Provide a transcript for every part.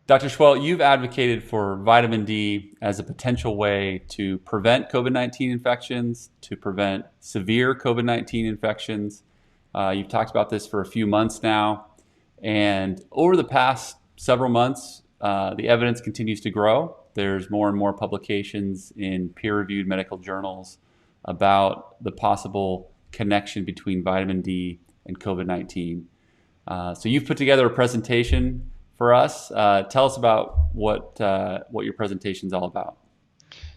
Dr. Schwelt, you've advocated for vitamin D as a potential way to prevent COVID-19 infections, to prevent severe COVID-19 infections. You've talked about this for a few months now. And over the past several months, the evidence continues to grow. There's more and more publications in peer-reviewed medical journals about the possible connection between vitamin D and COVID-19. So you've put together a presentation for us. Tell us about what your presentation is all about.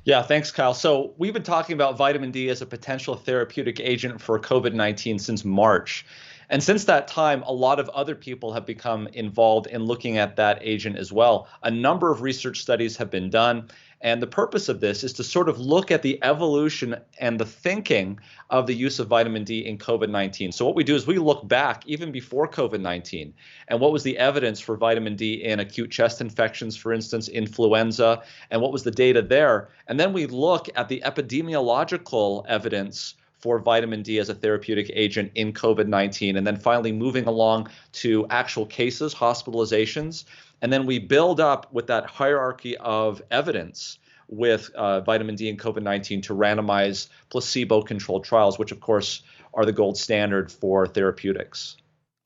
Yeah, thanks, Kyle. So we've been talking about vitamin D as a potential therapeutic agent for COVID-19 since March. And since that time, a lot of other people have become involved in looking at that agent as well. A number of research studies have been done. And the purpose of this is to sort of look at the evolution and the thinking of the use of vitamin D in COVID-19. So what we do is we look back even before COVID-19 and what was the evidence for vitamin D in acute chest infections, for instance, influenza, and what was the data there. And then we look at the epidemiological evidence for vitamin D as a therapeutic agent in COVID-19, and then finally moving along to actual cases, hospitalizations. And then we build up with that hierarchy of evidence with vitamin D and COVID-19 to randomize placebo-controlled trials, which of course are the gold standard for therapeutics.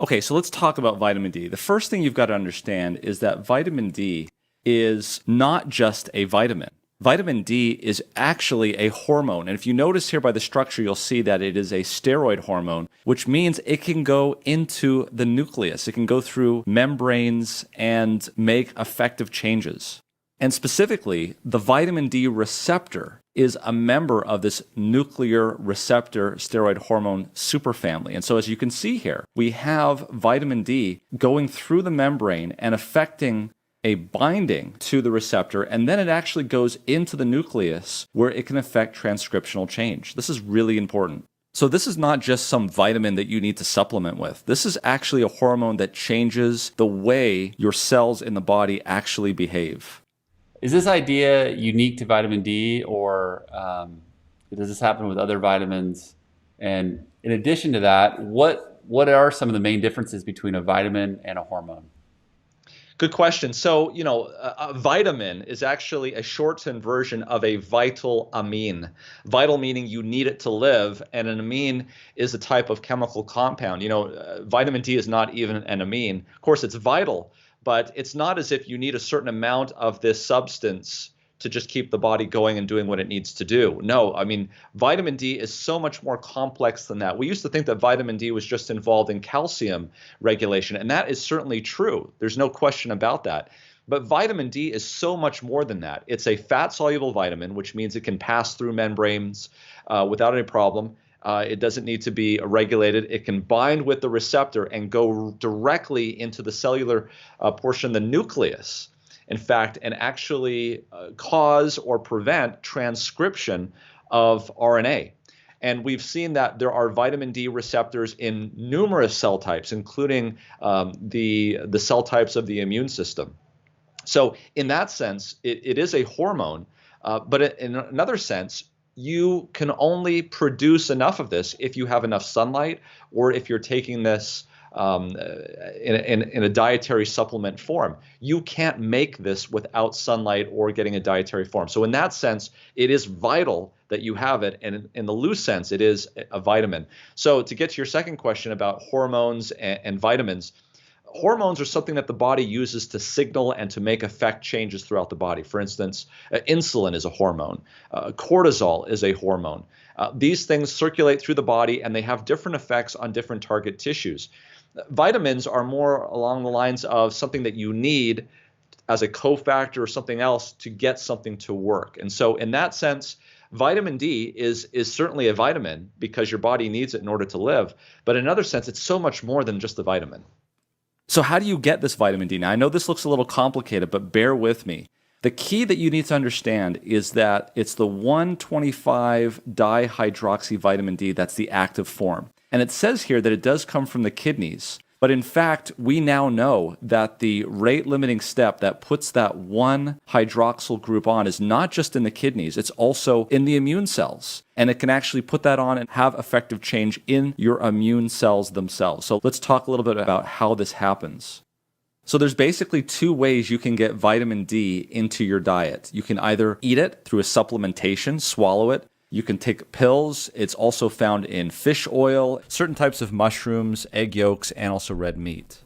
Okay, so let's talk about vitamin D. The first thing you've got to understand is that vitamin D is not just a vitamin. Vitamin D is actually a hormone. And if you notice here by the structure, you'll see that it is a steroid hormone, which means it can go into the nucleus. It can go through membranes and make effective changes. And specifically, the vitamin D receptor is a member of this nuclear receptor steroid hormone superfamily. And so as you can see here, we have vitamin D going through the membrane and affecting a binding to the receptor, and then it actually goes into the nucleus where it can affect transcriptional change. This is really important. So this is not just some vitamin that you need to supplement with. This is actually a hormone that changes the way your cells in the body actually behave. Is this idea unique to vitamin D, or does this happen with other vitamins? And in addition to that, what are some of the main differences between a vitamin and a hormone? Good question. So, a vitamin is actually a shortened version of a vital amine. Vital meaning you need it to live, and an amine is a type of chemical compound. Vitamin D is not even an amine. Of course, it's vital, but it's not as if you need a certain amount of this substance to just keep the body going and doing what it needs to do. No, I mean, vitamin D is so much more complex than that. We used to think that vitamin D was just involved in calcium regulation, and that is certainly true. There's no question about that. But vitamin D is so much more than that. It's a fat-soluble vitamin, which means it can pass through membranes without any problem. It doesn't need to be regulated. It can bind with the receptor and go directly into the cellular portion of the nucleus, in fact, and actually cause or prevent transcription of RNA. And we've seen that there are vitamin D receptors in numerous cell types, including the cell types of the immune system. So in that sense, it is a hormone, but in another sense, you can only produce enough of this if you have enough sunlight, or if you're taking this in a dietary supplement form. You can't make this without sunlight or getting a dietary form. So in that sense, it is vital that you have it, and in the loose sense, it is a vitamin. So to get to your second question about hormones and vitamins, hormones are something that the body uses to signal and to make effect changes throughout the body. For instance, insulin is a hormone. Cortisol is a hormone. These things circulate through the body, and they have different effects on different target tissues. Vitamins are more along the lines of something that you need as a cofactor or something else to get something to work. And so in that sense, vitamin D is certainly a vitamin because your body needs it in order to live. But in another sense, it's so much more than just a vitamin. So how do you get this vitamin D? Now, I know this looks a little complicated, but bear with me. The key that you need to understand is that it's the 1,25-dihydroxy vitamin D that's the active form. And it says here that it does come from the kidneys. But in fact, we now know that the rate-limiting step that puts that one hydroxyl group on is not just in the kidneys, it's also in the immune cells. And it can actually put that on and have effective change in your immune cells themselves. So let's talk a little bit about how this happens. So there's basically two ways you can get vitamin D into your diet. You can either eat it through a supplementation, swallow it. You can take pills. It's also found in fish oil, certain types of mushrooms, egg yolks, and also red meat.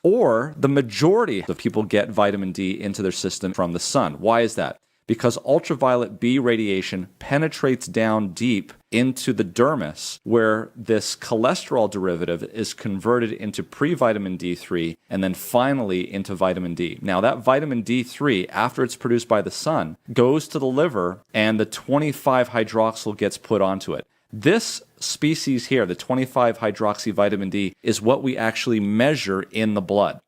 Or the majority of people get vitamin D into their system from the sun. Why is that? Because ultraviolet B radiation penetrates down deep into the dermis, where this cholesterol derivative is converted into pre-vitamin D3 and then finally into vitamin D. Now, that vitamin D3, after it's produced by the sun, goes to the liver and the 25-hydroxyl gets put onto it. This species here, the 25-hydroxy vitamin D, is what we actually measure in the blood.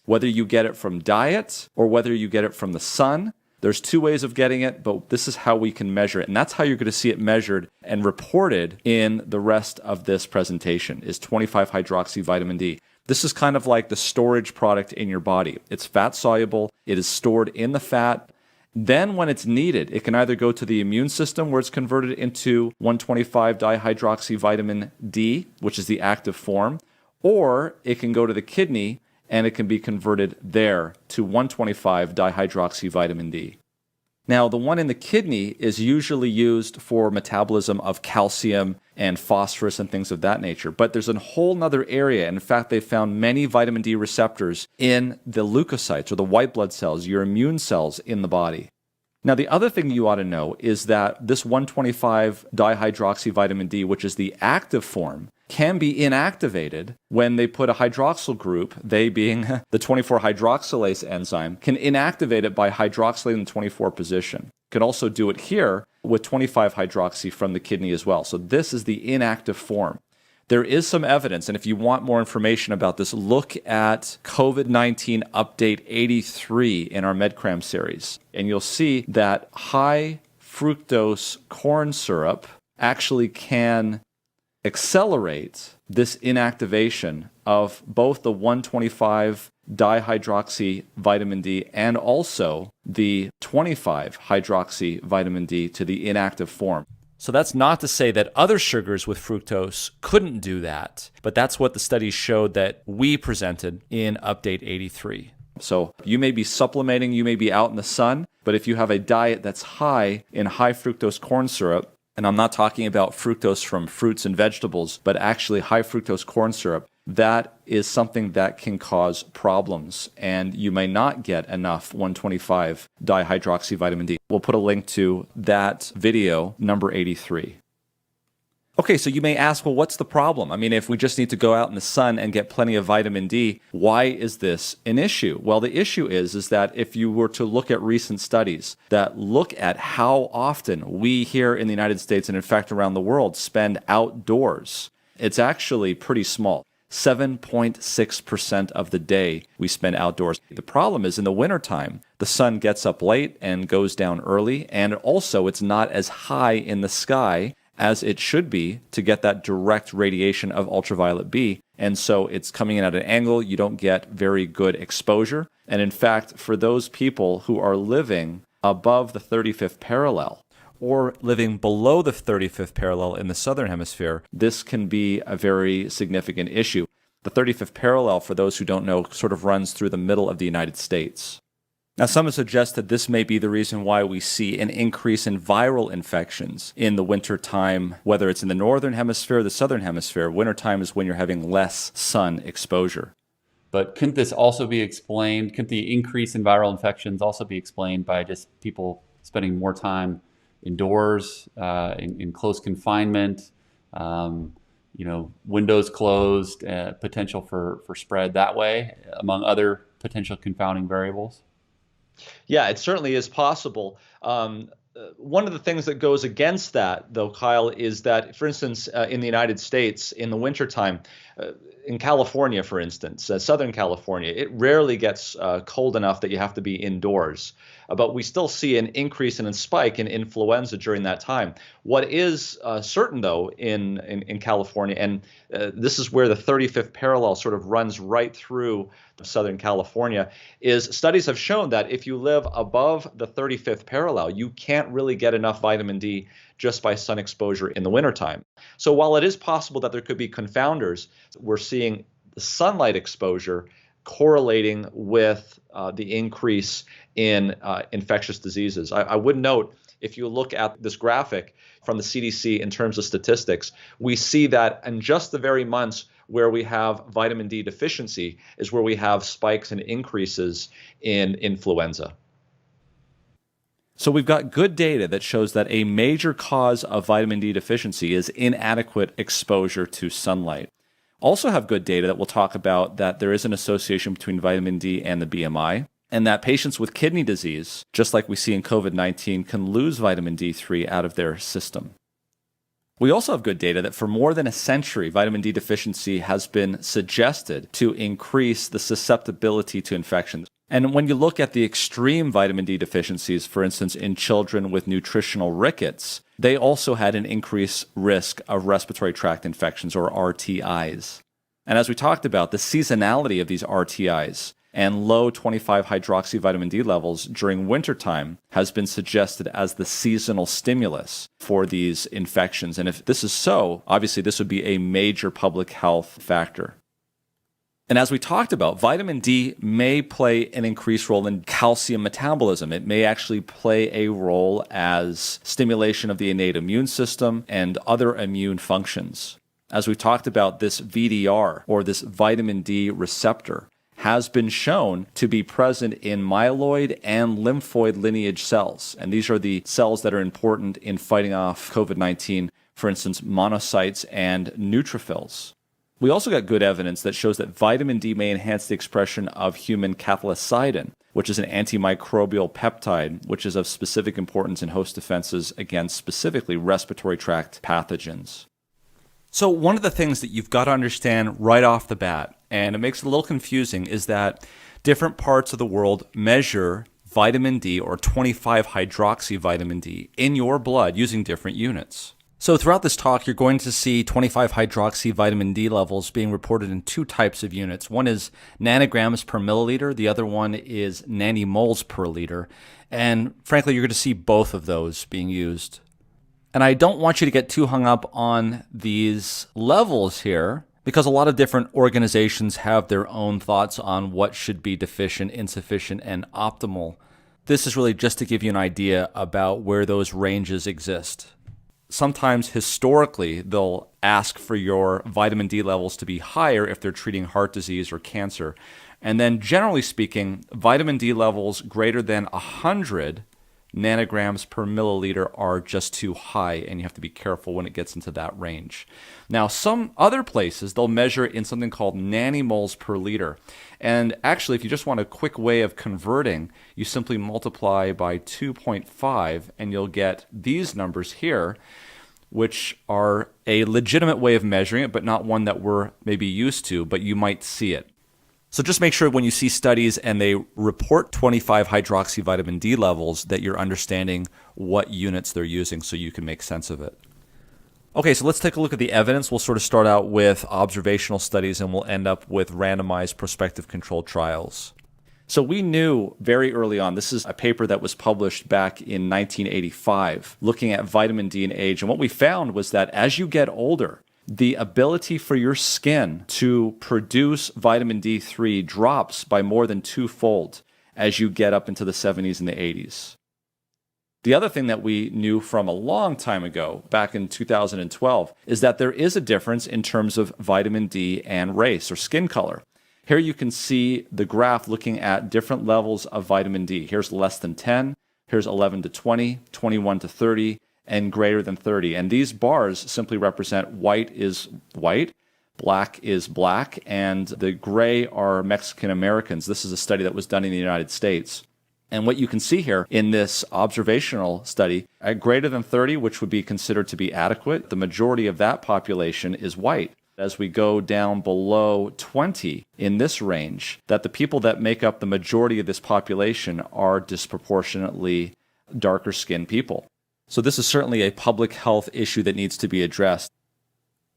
Whether you get it from diet or whether you get it from the sun, there's two ways of getting it, but this is how we can measure it. And that's how you're going to see it measured and reported in the rest of this presentation, is 25-hydroxy vitamin D. This is kind of like the storage product in your body. It's fat soluble. It is stored in the fat. Then when it's needed, it can either go to the immune system where it's converted into 125-dihydroxy vitamin D, which is the active form, or it can go to the kidney and it can be converted there to 125-dihydroxy vitamin D. Now, the one in the kidney is usually used for metabolism of calcium and phosphorus and things of that nature. But there's a whole nother area. In fact, they found many vitamin D receptors in the leukocytes, or the white blood cells, your immune cells in the body. Now, the other thing you ought to know is that this 125-dihydroxy vitamin D, which is the active form, can be inactivated when they put a hydroxyl group, they being the 24-hydroxylase enzyme, can inactivate it by hydroxylating the 24 position. Can also do it here with 25-hydroxy from the kidney as well. So this is the inactive form. There is some evidence, and if you want more information about this, look at COVID-19 Update 83 in our MedCram series, and you'll see that high fructose corn syrup actually can accelerate this inactivation of both the 125-dihydroxy vitamin D and also the 25-hydroxy vitamin D to the inactive form. So that's not to say that other sugars with fructose couldn't do that, but that's what the studies showed that we presented in Update 83. So you may be supplementing, you may be out in the sun, but if you have a diet that's high in high fructose corn syrup, and I'm not talking about fructose from fruits and vegetables, but actually high fructose corn syrup, that is something that can cause problems, and you may not get enough 125-dihydroxy vitamin D. We'll put a link to that video, number 83. Okay, so you may ask, well, what's the problem? I mean, if we just need to go out in the sun and get plenty of vitamin D, why is this an issue? Well, the issue is that if you were to look at recent studies that look at how often we here in the United States and in fact around the world spend outdoors, it's actually pretty small. 7.6% of the day we spend outdoors. The problem is in the wintertime, the sun gets up late and goes down early, and also it's not as high in the sky as it should be to get that direct radiation of ultraviolet B. And so it's coming in at an angle, you don't get very good exposure. And in fact, for those people who are living above the 35th parallel, or living below the 35th parallel in the southern hemisphere, this can be a very significant issue. The 35th parallel, for those who don't know, sort of runs through the middle of the United States. Now, some have suggested this may be the reason why we see an increase in viral infections in the wintertime, whether it's in the northern hemisphere or the southern hemisphere. Wintertime is when you're having less sun exposure. But couldn't this also be explained, couldn't the increase in viral infections also be explained by just people spending more time indoors, in close confinement, windows closed, potential for spread that way, among other potential confounding variables? Yeah, it certainly is possible. One of the things that goes against that, though, Kyle, is that, for instance, in the United States, in the wintertime, in California, for instance, Southern California, it rarely gets cold enough that you have to be indoors. But we still see an increase in a spike in influenza during that time. What is certain, though, in California, and this is where the 35th parallel sort of runs right through Southern California, is studies have shown that if you live above the 35th parallel, you can't really get enough vitamin D just by sun exposure in the wintertime. So while it is possible that there could be confounders, we're seeing the sunlight exposure correlating with the increase in infectious diseases. I would note, if you look at this graphic from the CDC in terms of statistics, we see that in just the very months where we have vitamin D deficiency is where we have spikes and increases in influenza. So we've got good data that shows that a major cause of vitamin D deficiency is inadequate exposure to sunlight. Also have good data that we'll talk about that there is an association between vitamin D and the BMI, and that patients with kidney disease, just like we see in COVID-19, can lose vitamin D3 out of their system. We also have good data that for more than a century, vitamin D deficiency has been suggested to increase the susceptibility to infections. And when you look at the extreme vitamin D deficiencies, for instance, in children with nutritional rickets, they also had an increased risk of respiratory tract infections, or RTIs. And as we talked about, the seasonality of these RTIs and low 25-hydroxy vitamin D levels during wintertime has been suggested as the seasonal stimulus for these infections. And if this is so, obviously this would be a major public health factor. And as we talked about, vitamin D may play an increased role in calcium metabolism. It may actually play a role as stimulation of the innate immune system and other immune functions. As we talked about, this VDR, or this vitamin D receptor, has been shown to be present in myeloid and lymphoid lineage cells. And these are the cells that are important in fighting off COVID-19, for instance, monocytes and neutrophils. We also got good evidence that shows that vitamin D may enhance the expression of human cathelicidin, which is an antimicrobial peptide, which is of specific importance in host defenses against specifically respiratory tract pathogens. So one of the things that you've got to understand right off the bat, and it makes it a little confusing, is that different parts of the world measure vitamin D, or 25-hydroxy vitamin D, in your blood using different units. So throughout this talk, you're going to see 25-hydroxy vitamin D levels being reported in two types of units. One is nanograms per milliliter. The other one is nanomoles per liter. And frankly, you're going to see both of those being used. And I don't want you to get too hung up on these levels here, because a lot of different organizations have their own thoughts on what should be deficient, insufficient, and optimal. This is really just to give you an idea about where those ranges exist. Sometimes historically, they'll ask for your vitamin D levels to be higher if they're treating heart disease or cancer. And then generally speaking, vitamin D levels greater than 100 nanograms per milliliter are just too high, and you have to be careful when it gets into that range. Now, some other places, they'll measure it in something called nanomoles per liter. And actually, if you just want a quick way of converting, you simply multiply by 2.5, and you'll get these numbers here, which are a legitimate way of measuring it, but not one that we're maybe used to, but you might see it. So just make sure when you see studies and they report 25-hydroxy vitamin D levels that you're understanding what units they're using so you can make sense of it. Okay, so let's take a look at the evidence. We'll sort of start out with observational studies and we'll end up with randomized prospective controlled trials. So we knew very early on, this is a paper that was published back in 1985, looking at vitamin D and age. And what we found was that as you get older, the ability for your skin to produce vitamin D3 drops by more than twofold as you get up into the 70s and the 80s. The other thing that we knew from a long time ago, back in 2012, is that there is a difference in terms of vitamin D and race or skin color. Here you can see the graph looking at different levels of vitamin D. Here's less than 10, here's 11 to 20, 21 to 30, and greater than 30. And these bars simply represent white is white, black is black, and the gray are Mexican Americans. This is a study that was done in the United States. And what you can see here in this observational study, at greater than 30, which would be considered to be adequate, the majority of that population is white. As we go down below 20 in this range, that the people that make up the majority of this population are disproportionately darker skinned people. So this is certainly a public health issue that needs to be addressed.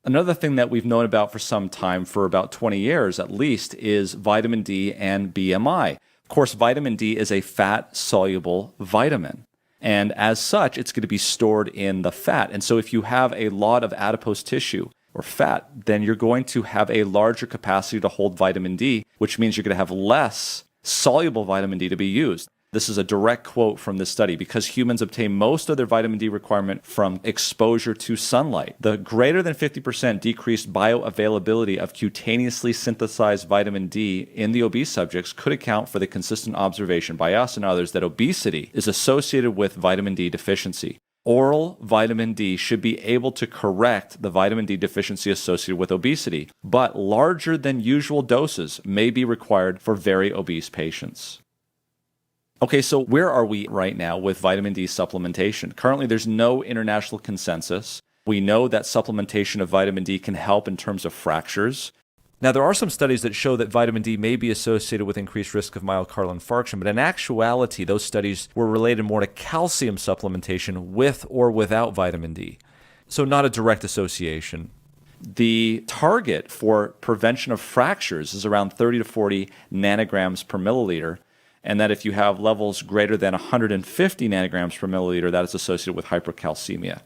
Another thing that we've known about for some time, for about 20 years at least, is vitamin D and BMI. Of course, vitamin D is a fat-soluble vitamin. And as such, it's going to be stored in the fat. And so if you have a lot of adipose tissue, or fat, then you're going to have a larger capacity to hold vitamin D, which means you're going to have less soluble vitamin D to be used. This is a direct quote from this study. Because humans obtain most of their vitamin D requirement from exposure to sunlight, the greater than 50% decreased bioavailability of cutaneously synthesized vitamin D in the obese subjects could account for the consistent observation by us and others that obesity is associated with vitamin D deficiency. Oral vitamin D should be able to correct the vitamin D deficiency associated with obesity, but larger than usual doses may be required for very obese patients. Okay, so where are we right now with vitamin D supplementation? Currently, there's no international consensus. We know that supplementation of vitamin D can help in terms of fractures. Now, there are some studies that show that vitamin D may be associated with increased risk of myocardial infarction, but in actuality, those studies were related more to calcium supplementation with or without vitamin D. So not a direct association. The target for prevention of fractures is around 30 to 40 nanograms per milliliter, and that if you have levels greater than 150 nanograms per milliliter, that is associated with hypercalcemia.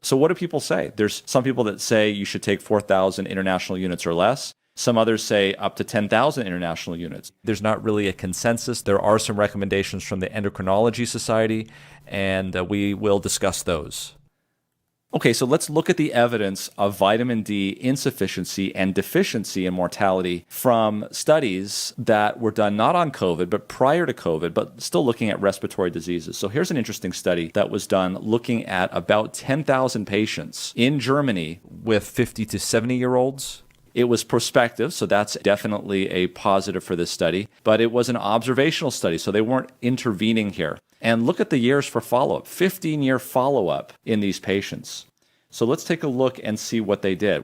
So what do people say? There's some people that say you should take 4,000 international units or less. Some others say up to 10,000 international units. There's not really a consensus. There are some recommendations from the Endocrinology Society, and we will discuss those. Okay, so let's look at the evidence of vitamin D insufficiency and deficiency in mortality from studies that were done not on COVID, but prior to COVID, but still looking at respiratory diseases. So here's an interesting study that was done looking at about 10,000 patients in Germany with 50 to 70-year-olds. It was prospective, so that's definitely a positive for this study, but it was an observational study, so they weren't intervening here. And look at the years for follow-up, 15-year follow-up in these patients. So let's take a look and see what they did.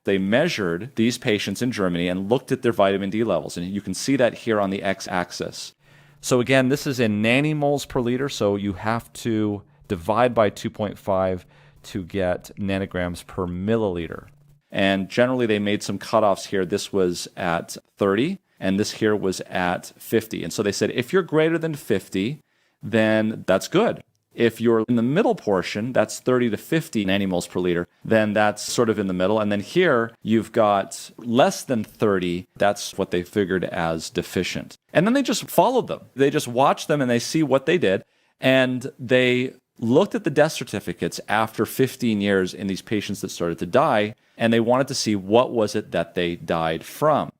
They measured these patients in Germany and looked at their vitamin D levels, and you can see that here on the x-axis. So again, this is in nanomoles per liter, so you have to divide by 2.5 to get nanograms per milliliter. And generally, they made some cutoffs here. This was at 30, and this here was at 50. And so they said, if you're greater than 50, then that's good. If you're in the middle portion, that's 30 to 50 nanomoles per liter, then that's sort of in the middle. And then here, you've got less than 30. That's what they figured as deficient. And then they just followed them. They just watched them, and they see what they did. And they looked at the death certificates after 15 years in these patients that started to die, and they wanted to see what was it that they died from.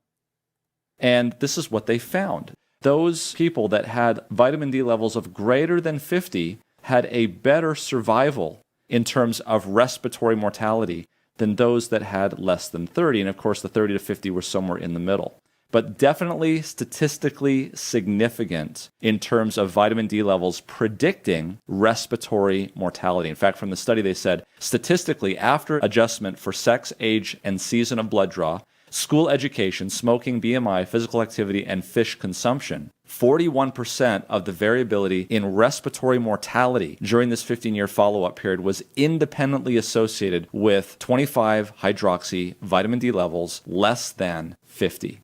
And this is what they found. Those people that had vitamin D levels of greater than 50 had a better survival in terms of respiratory mortality than those that had less than 30. And of course, the 30 to 50 were somewhere in the middle. But definitely statistically significant in terms of vitamin D levels predicting respiratory mortality. In fact, from the study, they said statistically, after adjustment for sex, age, and season of blood draw, school education, smoking, BMI, physical activity, and fish consumption, 41% of the variability in respiratory mortality during this 15-year follow-up period was independently associated with 25-hydroxy vitamin D levels less than 50.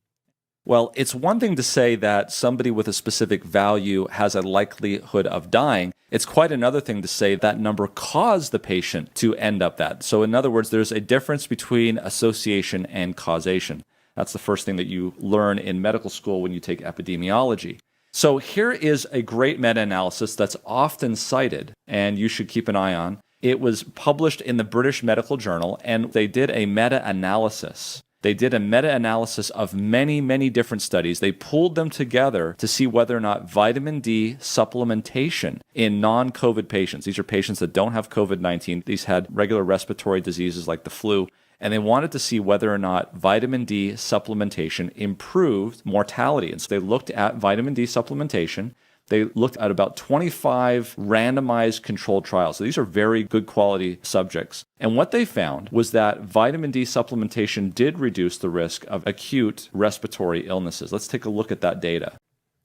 Well, it's one thing to say that somebody with a specific value has a likelihood of dying. It's quite another thing to say that number caused the patient to end up that. So in other words, there's a difference between association and causation. That's the first thing that you learn in medical school when you take epidemiology. So here is a great meta-analysis that's often cited, and you should keep an eye on. It was published in the British Medical Journal, and they did a meta-analysis. They did a meta-analysis of many, many different studies. They pulled them together to see whether or not vitamin D supplementation in non-COVID patients, these are patients that don't have COVID-19, these had regular respiratory diseases like the flu, and they wanted to see whether or not vitamin D supplementation improved mortality. And so they looked at vitamin D supplementation. They looked at about 25 randomized controlled trials. So these are very good quality subjects. And what they found was that vitamin D supplementation did reduce the risk of acute respiratory illnesses. Let's take a look at that data.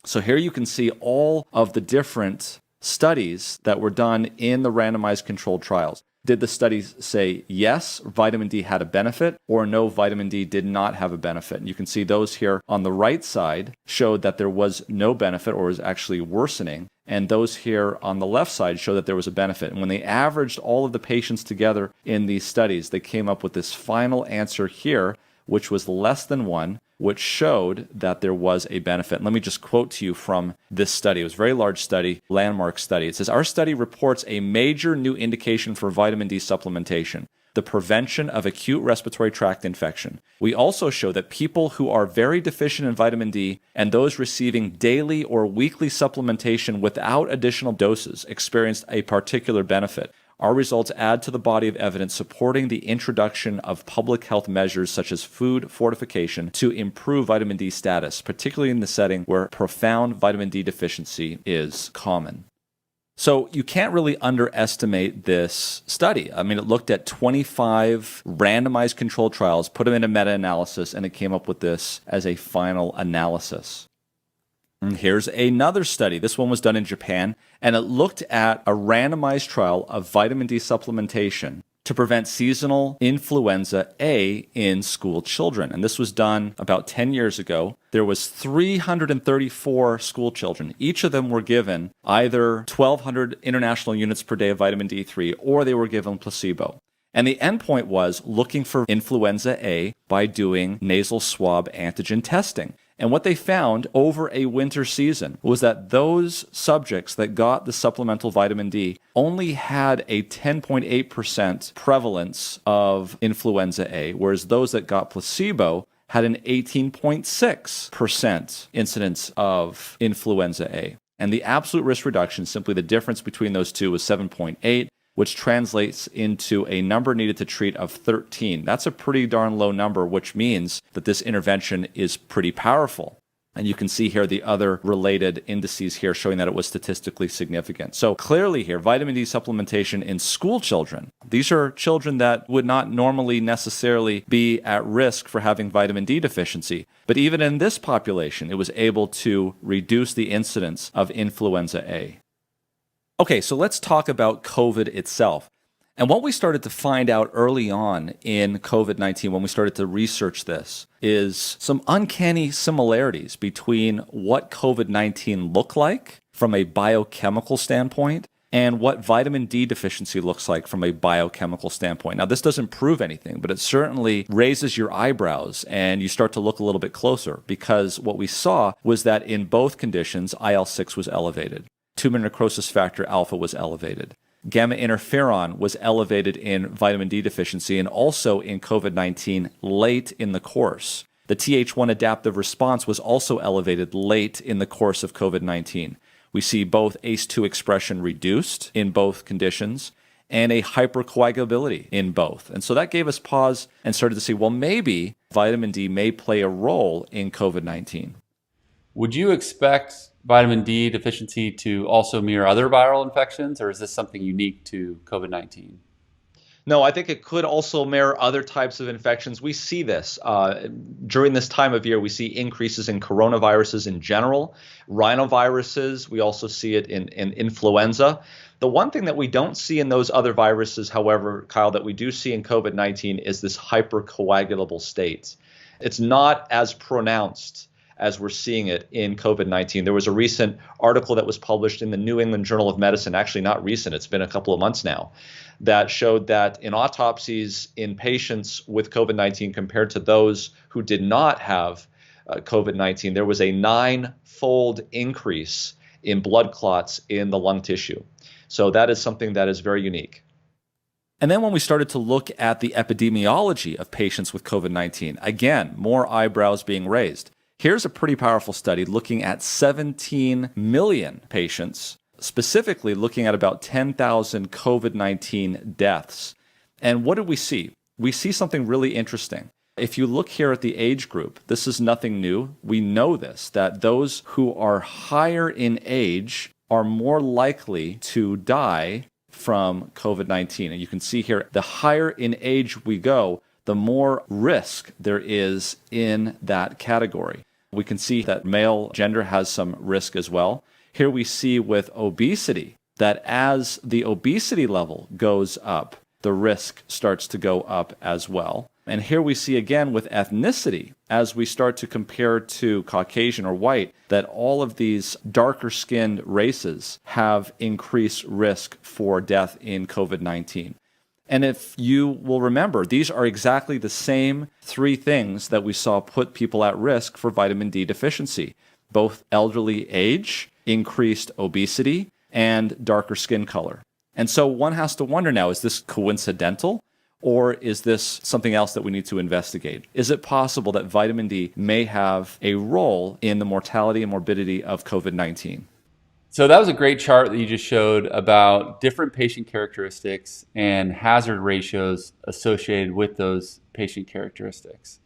So here you can see all of the different studies that were done in the randomized controlled trials. Did the studies say yes, vitamin D had a benefit, or no, vitamin D did not have a benefit? And you can see those here on the right side showed that there was no benefit or was actually worsening. And those here on the left side show that there was a benefit. And when they averaged all of the patients together in these studies, they came up with this final answer here, which was less than 1, which showed that there was a benefit. Let me just quote to you from this study. It was a very large study, landmark study. It says, "Our study reports a major new indication for vitamin D supplementation, the prevention of acute respiratory tract infection. We also show that people who are very deficient in vitamin D and those receiving daily or weekly supplementation without additional doses experienced a particular benefit. Our results add to the body of evidence supporting the introduction of public health measures such as food fortification to improve vitamin D status, particularly in the setting where profound vitamin D deficiency is common." So you can't really underestimate this study. I mean, it looked at 25 randomized controlled trials, put them in a meta-analysis, and it came up with this as a final analysis. And here's another study. This one was done in Japan, and it looked at a randomized trial of vitamin D supplementation to prevent seasonal influenza A in school children. And this was done about 10 years ago. There was 334 school children. Each of them were given either 1,200 international units per day of vitamin D3, or they were given placebo. And the endpoint was looking for influenza A by doing nasal swab antigen testing. And what they found over a winter season was that those subjects that got the supplemental vitamin D only had a 10.8% prevalence of influenza A, whereas those that got placebo had an 18.6% incidence of influenza A. And the absolute risk reduction, simply the difference between those two, was 7.8, which translates into a number needed to treat of 13. That's a pretty darn low number, which means that this intervention is pretty powerful. And you can see here the other related indices here showing that it was statistically significant. So clearly here, vitamin D supplementation in school children, these are children that would not normally necessarily be at risk for having vitamin D deficiency. But even in this population, it was able to reduce the incidence of influenza A. Okay, so let's talk about COVID itself. And what we started to find out early on in COVID-19, when we started to research this, is some uncanny similarities between what COVID-19 looked like from a biochemical standpoint and what vitamin D deficiency looks like from a biochemical standpoint. Now, this doesn't prove anything, but it certainly raises your eyebrows and you start to look a little bit closer, because what we saw was that in both conditions, IL-6 was elevated. Tumor necrosis factor alpha was elevated. Gamma interferon was elevated in vitamin D deficiency and also in COVID-19 late in the course. The Th1 adaptive response was also elevated late in the course of COVID-19. We see both ACE2 expression reduced in both conditions and a hypercoagulability in both. And so that gave us pause and started to see, well, maybe vitamin D may play a role in COVID-19. Would you expect vitamin D deficiency to also mirror other viral infections, or is this something unique to COVID-19? No, I think it could also mirror other types of infections. We see this during this time of year. We see increases in coronaviruses in general, rhinoviruses. We also see it in influenza. The one thing that we don't see in those other viruses, however, Kyle, that we do see in COVID-19 is this hypercoagulable state. It's not as pronounced as we're seeing it in COVID-19. There was a recent article that was published in the New England Journal of Medicine, actually not recent, it's been a couple of months now, that showed that in autopsies in patients with COVID-19 compared to those who did not have COVID-19, there was a 9-fold increase in blood clots in the lung tissue. So that is something that is very unique. And then when we started to look at the epidemiology of patients with COVID-19, again, more eyebrows being raised. Here's a pretty powerful study looking at 17 million patients, specifically looking at about 10,000 COVID-19 deaths. And what did we see? We see something really interesting. If you look here at the age group, this is nothing new. We know this, that those who are higher in age are more likely to die from COVID-19. And you can see here, the higher in age we go, the more risk there is in that category. We can see that male gender has some risk as well. Here we see with obesity that as the obesity level goes up, the risk starts to go up as well. And here we see again with ethnicity, as we start to compare to Caucasian or white, that all of these darker skinned races have increased risk for death in COVID-19. And if you will remember, these are exactly the same three things that we saw put people at risk for vitamin D deficiency: both elderly age, increased obesity, and darker skin color. And so one has to wonder now, is this coincidental? Or is this something else that we need to investigate? Is it possible that vitamin D may have a role in the mortality and morbidity of COVID-19? So that was a great chart that you just showed about different patient characteristics and hazard ratios associated with those patient characteristics.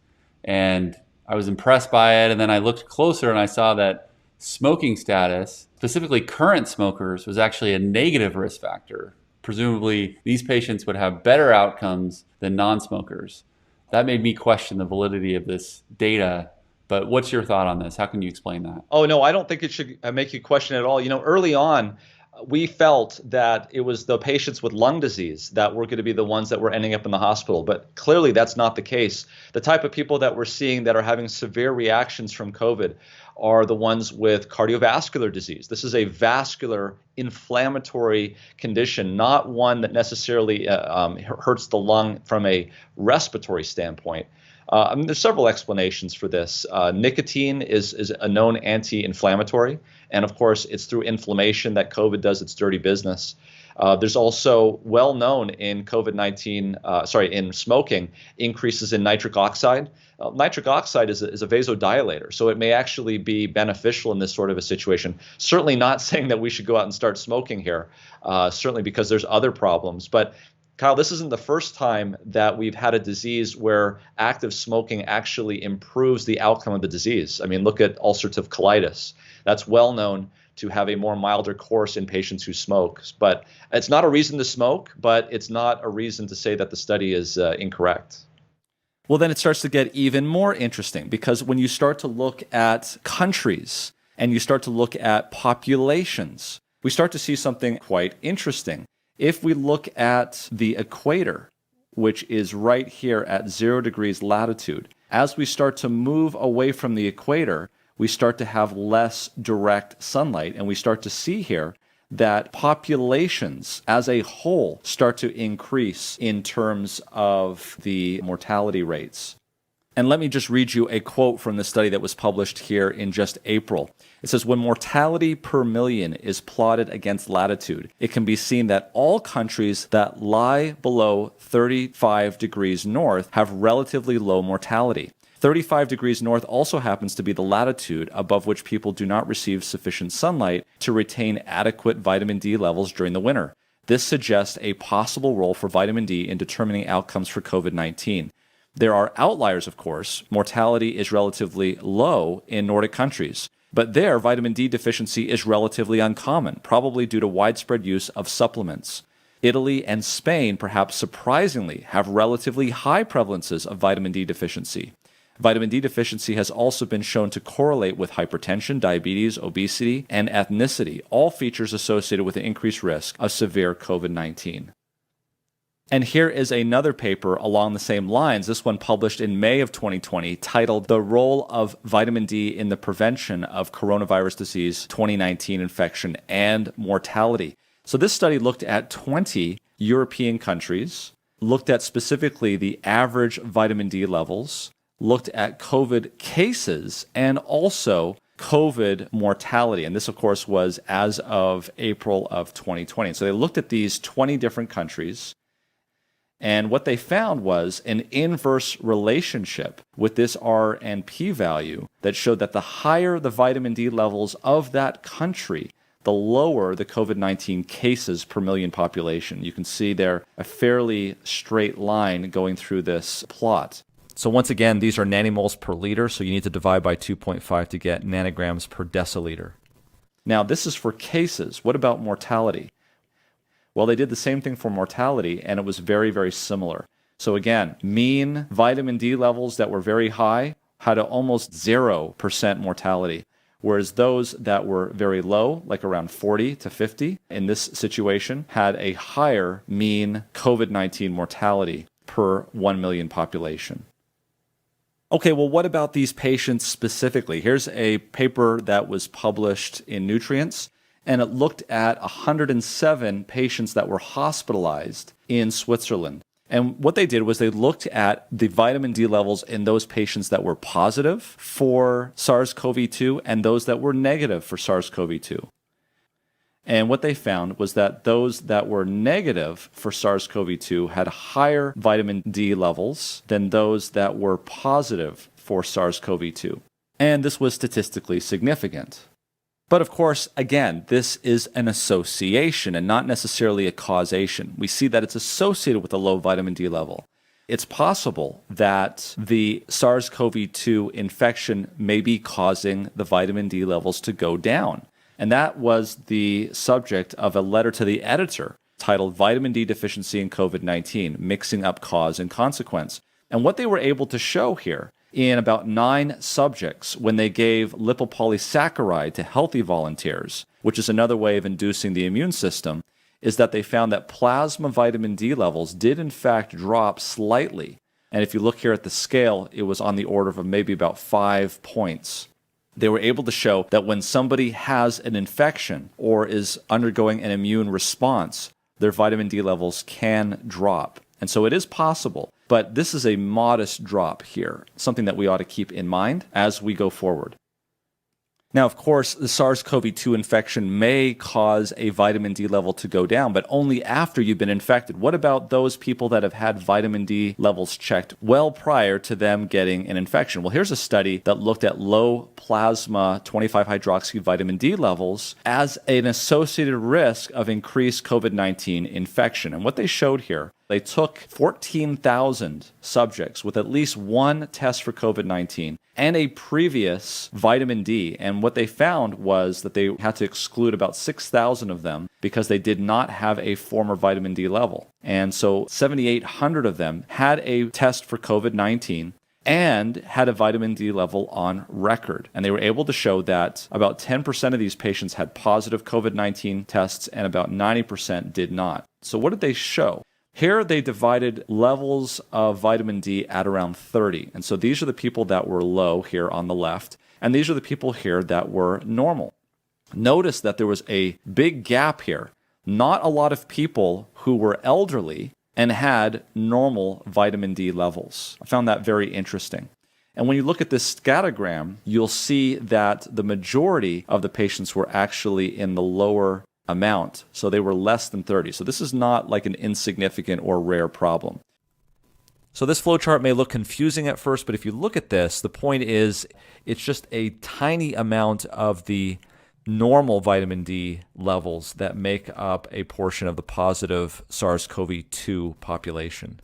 And I was impressed by it. And then I looked closer and I saw that smoking status, specifically current smokers, was actually a negative risk factor. Presumably, these patients would have better outcomes than non-smokers. That made me question the validity of this data. But what's your thought on this? How can you explain that? Oh, no, I don't think it should make you question it at all. Early on, we felt that it was the patients with lung disease that were going to be the ones that were ending up in the hospital. But clearly, that's not the case. The type of people that we're seeing that are having severe reactions from COVID are the ones with cardiovascular disease. This is a vascular inflammatory condition, not one that necessarily hurts the lung from a respiratory standpoint. There's several explanations for this. Nicotine is a known anti-inflammatory, and of course, it's through inflammation that COVID does its dirty business. There's also well known in in smoking, increases in nitric oxide. Nitric oxide is a vasodilator, so it may actually be beneficial in this sort of a situation. Certainly not saying that we should go out and start smoking here, certainly because there's other problems. But Kyle, this isn't the first time that we've had a disease where active smoking actually improves the outcome of the disease. I mean, look at ulcerative colitis. That's well known to have a more milder course in patients who smoke. But it's not a reason to smoke, but it's not a reason to say that the study is incorrect. Well, then it starts to get even more interesting, because when you start to look at countries and you start to look at populations, we start to see something quite interesting. If we look at the equator, which is right here at 0 degrees latitude, as we start to move away from the equator, we start to have less direct sunlight, and we start to see here that populations as a whole start to increase in terms of the mortality rates. And let me just read you a quote from the study that was published here in just April. It says, when mortality per million is plotted against latitude, it can be seen that all countries that lie below 35 degrees north have relatively low mortality. 35 degrees north also happens to be the latitude above which people do not receive sufficient sunlight to retain adequate vitamin D levels during the winter. This suggests a possible role for vitamin D in determining outcomes for COVID-19. There are outliers, of course. Mortality is relatively low in Nordic countries, but there vitamin D deficiency is relatively uncommon, probably due to widespread use of supplements. Italy and Spain, perhaps surprisingly, have relatively high prevalences of vitamin D deficiency. Vitamin D deficiency has also been shown to correlate with hypertension, diabetes, obesity, and ethnicity, all features associated with an increased risk of severe COVID-19. And here is another paper along the same lines, this one published in May of 2020, titled The Role of Vitamin D in the Prevention of Coronavirus Disease 2019 Infection and Mortality. So this study looked at 20 European countries, looked at specifically the average vitamin D levels, looked at COVID cases, and also COVID mortality. And this, of course, was as of April of 2020. So they looked at these 20 different countries, and what they found was an inverse relationship with this R and P value that showed that the higher the vitamin D levels of that country, the lower the COVID-19 cases per million population. You can see there a fairly straight line going through this plot. So once again, these are nanomoles per liter, so you need to divide by 2.5 to get nanograms per deciliter. Now, this is for cases. What about mortality? Well, they did the same thing for mortality, and it was very, very similar. So again, mean vitamin D levels that were very high had almost 0% mortality, whereas those that were very low, like around 40 to 50 in this situation, had a higher mean COVID-19 mortality per 1 million population. Okay, well, what about these patients specifically? Here's a paper that was published in Nutrients, and it looked at 107 patients that were hospitalized in Switzerland. And what they did was they looked at the vitamin D levels in those patients that were positive for SARS-CoV-2 and those that were negative for SARS-CoV-2. And what they found was that those that were negative for SARS-CoV-2 had higher vitamin D levels than those that were positive for SARS-CoV-2. And this was statistically significant. But of course, again, this is an association and not necessarily a causation. We see that it's associated with a low vitamin D level. It's possible that the SARS-CoV-2 infection may be causing the vitamin D levels to go down. And that was the subject of a letter to the editor titled Vitamin D Deficiency in COVID-19, Mixing Up Cause and Consequence. And what they were able to show here in about 9 subjects when they gave lipopolysaccharide to healthy volunteers, which is another way of inducing the immune system, is that they found that plasma vitamin D levels did in fact drop slightly. And if you look here at the scale, it was on the order of maybe about 5 points. They were able to show that when somebody has an infection or is undergoing an immune response, their vitamin D levels can drop. And so it is possible, but this is a modest drop here, something that we ought to keep in mind as we go forward. Now, of course, the SARS-CoV-2 infection may cause a vitamin D level to go down, but only after you've been infected. What about those people that have had vitamin D levels checked well prior to them getting an infection? Well, here's a study that looked at low plasma 25-hydroxy vitamin D levels as an associated risk of increased COVID-19 infection. And what they showed here, they took 14,000 subjects with at least one test for COVID-19 and a previous vitamin D. And what they found was that they had to exclude about 6,000 of them because they did not have a former vitamin D level. And so 7,800 of them had a test for COVID-19 and had a vitamin D level on record. And they were able to show that about 10% of these patients had positive COVID-19 tests and about 90% did not. So what did they show? Here they divided levels of vitamin D at around 30. And so these are the people that were low here on the left, and these are the people here that were normal. Notice that there was a big gap here. Not a lot of people who were elderly and had normal vitamin D levels. I found that very interesting. And when you look at this scattergram, you'll see that the majority of the patients were actually in the lower amount. So they were less than 30. So this is not like an insignificant or rare problem. So this flowchart may look confusing at first, but if you look at this, the point is it's just a tiny amount of the normal vitamin D levels that make up a portion of the positive SARS-CoV-2 population.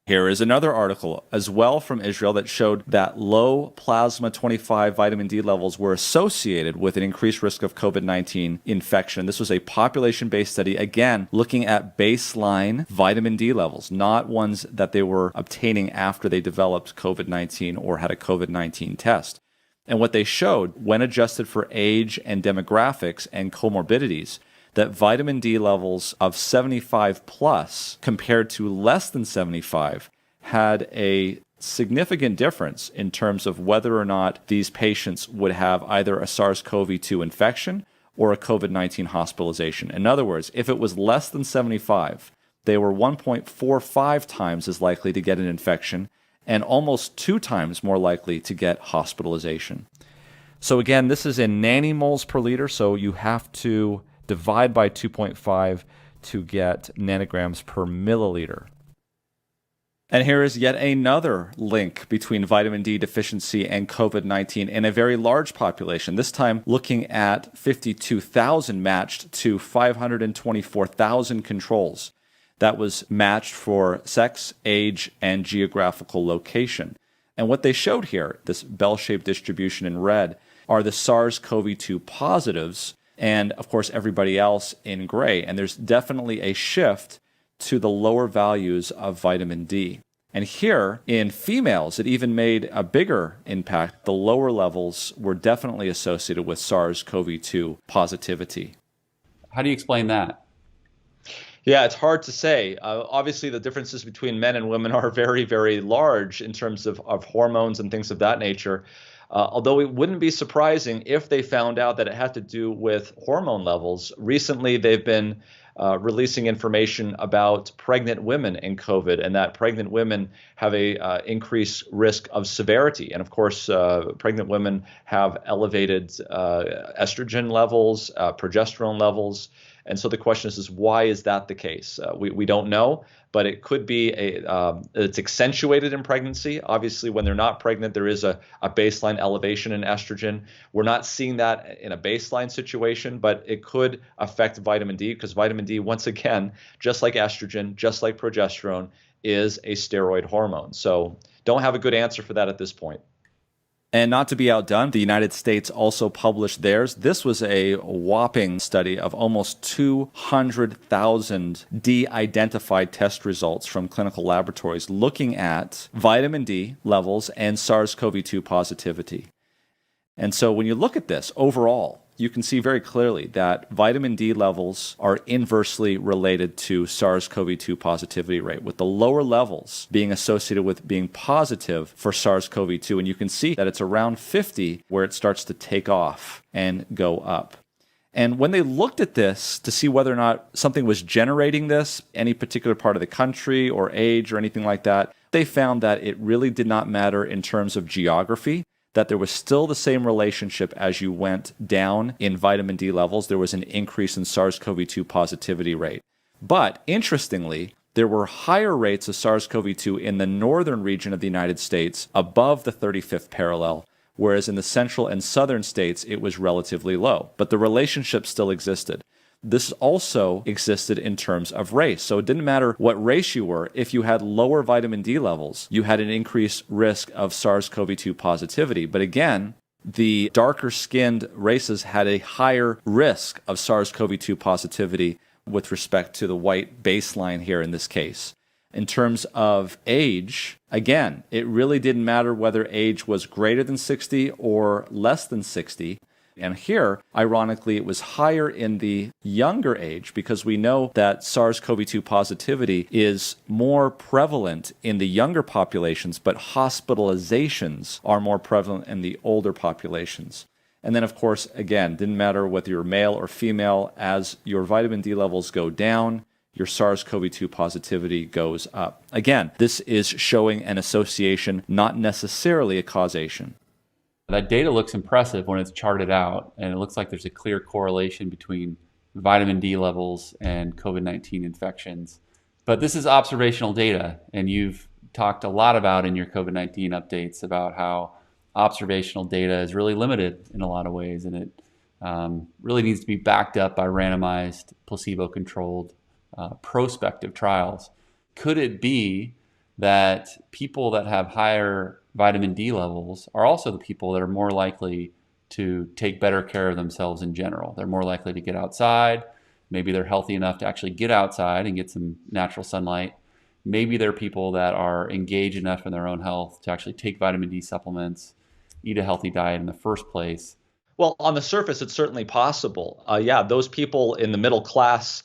Here is another article as well from Israel that showed that low plasma 25 vitamin D levels were associated with an increased risk of COVID-19 infection. This was a population-based study, again, looking at baseline vitamin D levels, not ones that they were obtaining after they developed COVID-19 or had a COVID-19 test. And what they showed, when adjusted for age and demographics and comorbidities, that vitamin D levels of 75 plus compared to less than 75 had a significant difference in terms of whether or not these patients would have either a SARS-CoV-2 infection or a COVID-19 hospitalization. In other words, if it was less than 75, they were 1.45 times as likely to get an infection and almost 2 times more likely to get hospitalization. So again, this is in nanomoles per liter, so you have to divide by 2.5 to get nanograms per milliliter. And here is yet another link between vitamin D deficiency and COVID-19 in a very large population, this time looking at 52,000 matched to 524,000 controls. That was matched for sex, age, and geographical location. And what they showed here, this bell-shaped distribution in red, are the SARS-CoV-2 positives, and of course everybody else in gray. And there's definitely a shift to the lower values of vitamin D. And here in females, it even made a bigger impact. The lower levels were definitely associated with SARS-CoV-2 positivity. How do you explain that? Yeah, it's hard to say. Obviously, the differences between men and women are very, very large in terms of hormones and things of that nature. Although it wouldn't be surprising if they found out that it had to do with hormone levels. Recently, they've been releasing information about pregnant women in COVID, and that pregnant women have a increased risk of severity. And of course, pregnant women have elevated estrogen levels, progesterone levels. And so the question is why is that the case? We don't know, but it could be it's accentuated in pregnancy. Obviously, when they're not pregnant, there is a baseline elevation in estrogen. We're not seeing that in a baseline situation, but it could affect vitamin D because vitamin D, once again, just like estrogen, just like progesterone, is a steroid hormone. So don't have a good answer for that at this point. And not to be outdone, the United States also published theirs. This was a whopping study of almost 200,000 de-identified test results from clinical laboratories looking at vitamin D levels and SARS-CoV-2 positivity. And so when you look at this overall, you can see very clearly that vitamin D levels are inversely related to SARS-CoV-2 positivity rate, with the lower levels being associated with being positive for SARS-CoV-2. And you can see that it's around 50 where it starts to take off and go up. And when they looked at this to see whether or not something was generating this, any particular part of the country or age or anything like that, they found that it really did not matter in terms of geography, that there was still the same relationship as you went down in vitamin D levels. There was an increase in SARS-CoV-2 positivity rate. But interestingly, there were higher rates of SARS-CoV-2 in the northern region of the United States above the 35th parallel, whereas in the central and southern states, it was relatively low. But the relationship still existed. This also existed in terms of race. So it didn't matter what race you were. If you had lower vitamin D levels, you had an increased risk of SARS-CoV-2 positivity. But again, the darker skinned races had a higher risk of SARS-CoV-2 positivity with respect to the white baseline here in this case. In terms of age, again, it really didn't matter whether age was greater than 60 or less than 60. And here, ironically, it was higher in the younger age because we know that SARS-CoV-2 positivity is more prevalent in the younger populations, but hospitalizations are more prevalent in the older populations. And then, of course, again, didn't matter whether you're male or female, as your vitamin D levels go down, your SARS-CoV-2 positivity goes up. Again, this is showing an association, not necessarily a causation. That data looks impressive when it's charted out, and it looks like there's a clear correlation between vitamin D levels and COVID-19 infections. But this is observational data, and you've talked a lot about in your COVID-19 updates about how observational data is really limited in a lot of ways, and it really needs to be backed up by randomized, placebo-controlled, prospective trials. Could it be that people that have higher vitamin D levels are also the people that are more likely to take better care of themselves in general? They're more likely to get outside. Maybe they're healthy enough to actually get outside and get some natural sunlight. Maybe they're people that are engaged enough in their own health to actually take vitamin D supplements, eat a healthy diet in the first place. Well, on the surface, it's certainly possible. Those people in the middle class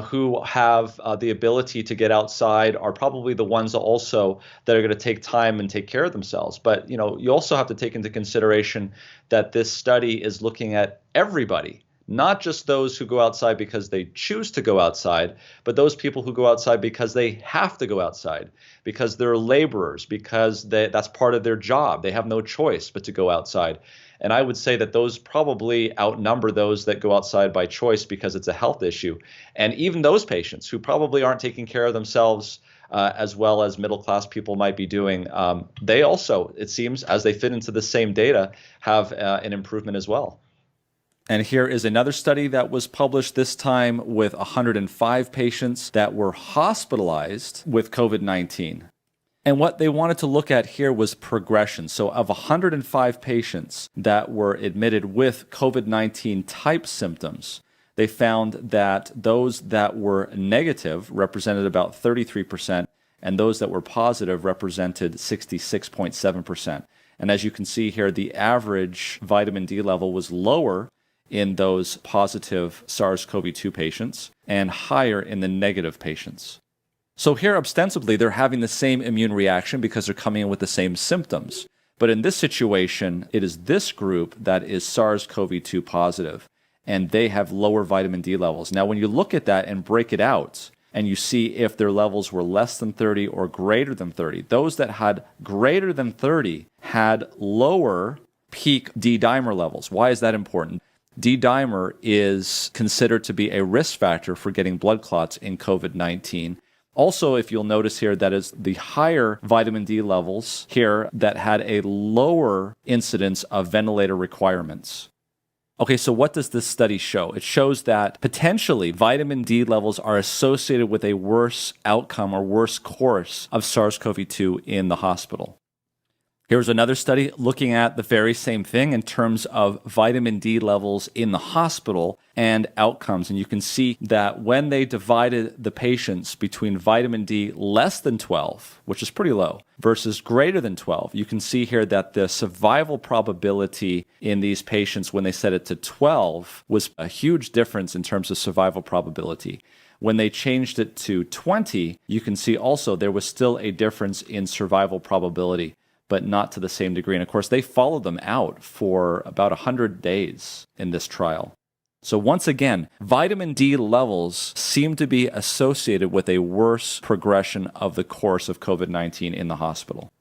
who have the ability to get outside are probably the ones also that are going to take time and take care of themselves. But you also have to take into consideration that this study is looking at everybody, not just those who go outside because they choose to go outside, but those people who go outside because they have to go outside, because they're laborers, because that's part of their job. They have no choice but to go outside. And I would say that those probably outnumber those that go outside by choice because it's a health issue. And even those patients who probably aren't taking care of themselves as well as middle-class people might be doing, they also, it seems, as they fit into the same data, have an improvement as well. And here is another study that was published this time with 105 patients that were hospitalized with COVID-19. And what they wanted to look at here was progression. So of 105 patients that were admitted with COVID-19 type symptoms, they found that those that were negative represented about 33%, and those that were positive represented 66.7%. And as you can see here, the average vitamin D level was lower in those positive SARS-CoV-2 patients and higher in the negative patients. So here, ostensibly, they're having the same immune reaction because they're coming in with the same symptoms. But in this situation, it is this group that is SARS-CoV-2 positive, and they have lower vitamin D levels. Now, when you look at that and break it out, and you see if their levels were less than 30 or greater than 30, those that had greater than 30 had lower peak D-dimer levels. Why is that important? D-dimer is considered to be a risk factor for getting blood clots in COVID-19. Also, if you'll notice here, that is the higher vitamin D levels here that had a lower incidence of ventilator requirements. Okay, so what does this study show? It shows that potentially vitamin D levels are associated with a worse outcome or worse course of SARS-CoV-2 in the hospital. Here's another study looking at the very same thing in terms of vitamin D levels in the hospital and outcomes. And you can see that when they divided the patients between vitamin D less than 12, which is pretty low, versus greater than 12, you can see here that the survival probability in these patients when they set it to 12 was a huge difference in terms of survival probability. When they changed it to 20, you can see also there was still a difference in survival probability, but not to the same degree. And of course, they followed them out for about 100 days in this trial. So once again, vitamin D levels seem to be associated with a worse progression of the course of COVID-19 in the hospital.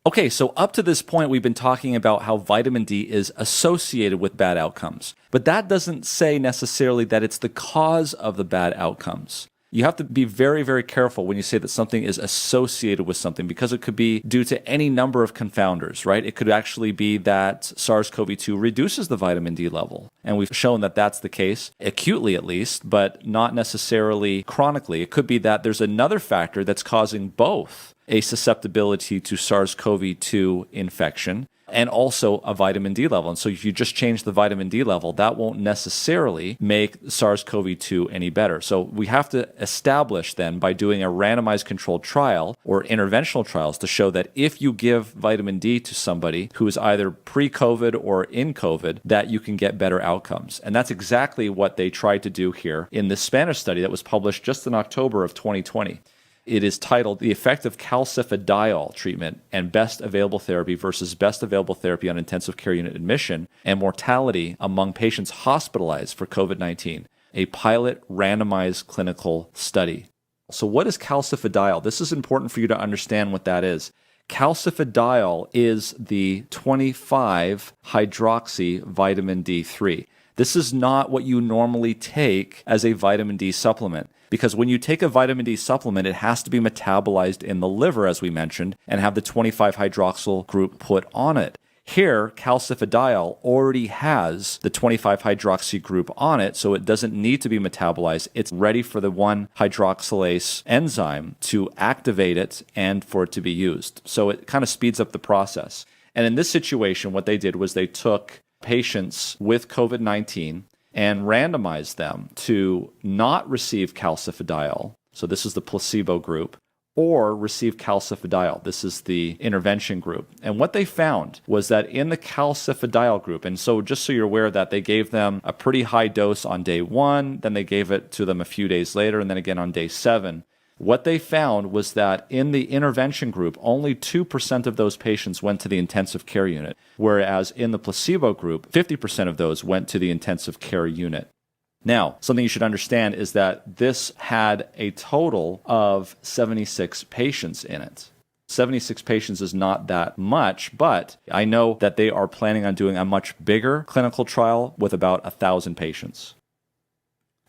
Okay, so up to this point, we've been talking about how vitamin D is associated with bad outcomes. But that doesn't say necessarily that it's the cause of the bad outcomes. You have to be very, very careful when you say that something is associated with something, because it could be due to any number of confounders, right? It could actually be that SARS-CoV-2 reduces the vitamin D level. And we've shown that that's the case, acutely at least, but not necessarily chronically. It could be that there's another factor that's causing both a susceptibility to SARS-CoV-2 infection and also a vitamin D level. And so if you just change the vitamin D level, that won't necessarily make SARS-CoV-2 any better. So we have to establish then by doing a randomized controlled trial or interventional trials to show that if you give vitamin D to somebody who is either pre-COVID or in COVID, that you can get better outcomes. And that's exactly what they tried to do here in this Spanish study that was published just in October of 2020. It is titled The Effect of Calcifediol Treatment and Best Available Therapy versus Best Available Therapy on Intensive Care Unit Admission and Mortality Among Patients Hospitalized for COVID-19, a pilot randomized clinical study. So what is calcifediol? This is important for you to understand what that is. Calcifediol is the 25-hydroxy vitamin D3. This is not what you normally take as a vitamin D supplement. Because when you take a vitamin D supplement, it has to be metabolized in the liver, as we mentioned, and have the 25-hydroxyl group put on it. Here, calcifediol already has the 25-hydroxy group on it, so it doesn't need to be metabolized. It's ready for the 1-hydroxylase enzyme to activate it and for it to be used. So it kind of speeds up the process. And in this situation, what they did was they took patients with COVID-19 and randomized them to not receive calcifediol, so this is the placebo group, or receive calcifediol, this is the intervention group. And what they found was that in the calcifediol group, and so just so you're aware that they gave them a pretty high dose on day 1, then they gave it to them a few days later, and then again on day 7. What they found was that in the intervention group, only 2% of those patients went to the intensive care unit, whereas in the placebo group, 50% of those went to the intensive care unit. Now, something you should understand is that this had a total of 76 patients in it. 76 patients is not that much, but I know that they are planning on doing a much bigger clinical trial with about 1,000 patients.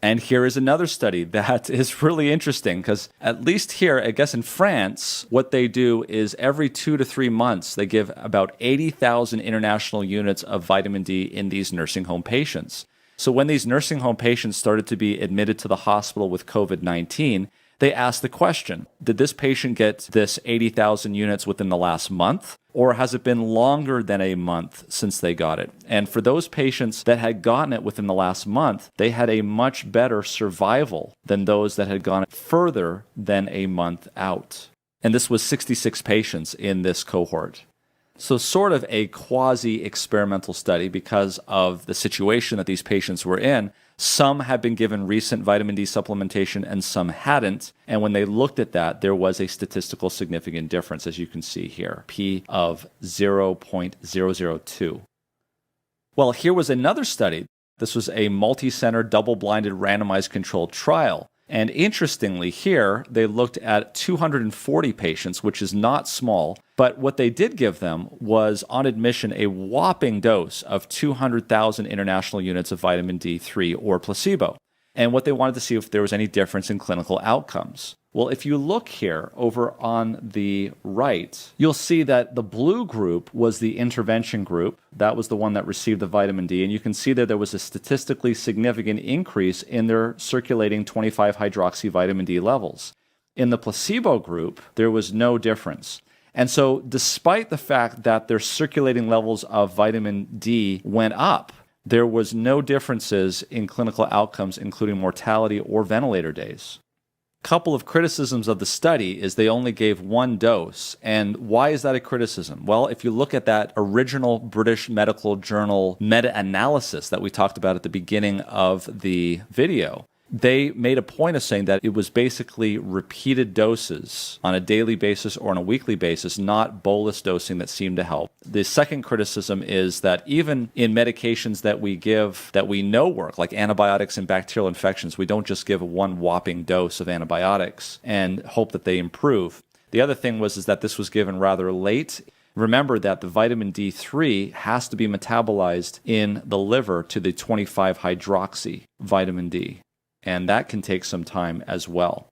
And here is another study that is really interesting because at least here, I guess in France, what they do is every 2 to 3 months, they give about 80,000 international units of vitamin D in these nursing home patients. So when these nursing home patients started to be admitted to the hospital with COVID-19, they asked the question, did this patient get this 80,000 units within the last month? Or has it been longer than a month since they got it? And for those patients that had gotten it within the last month, they had a much better survival than those that had gone further than a month out. And this was 66 patients in this cohort. So sort of a quasi-experimental study because of the situation that these patients were in. Some had been given recent vitamin D supplementation and some hadn't. And when they looked at that, there was a statistical significant difference, as you can see here, P of 0.002. Well, here was another study. This was a multi-center, double-blinded, randomized controlled trial. And interestingly here, they looked at 240 patients, which is not small, but what they did give them was, on admission, a whopping dose of 200,000 international units of vitamin D3 or placebo. And what they wanted to see if there was any difference in clinical outcomes. Well, if you look here over on the right, you'll see that the blue group was the intervention group. That was the one that received the vitamin D. And you can see that there was a statistically significant increase in their circulating 25-hydroxy vitamin D levels. In the placebo group, there was no difference. And so despite the fact that their circulating levels of vitamin D went up, there was no differences in clinical outcomes, including mortality or ventilator days. Couple of criticisms of the study is they only gave one dose. And why is that a criticism? Well, if you look at that original British Medical Journal meta-analysis that we talked about at the beginning of the video, they made a point of saying that it was basically repeated doses on a daily basis or on a weekly basis, not bolus dosing that seemed to help. The second criticism is that even in medications that we give that we know work, like antibiotics and bacterial infections, we don't just give one whopping dose of antibiotics and hope that they improve. The other thing is that this was given rather late. Remember that the vitamin D3 has to be metabolized in the liver to the 25-hydroxy vitamin D. And that can take some time as well.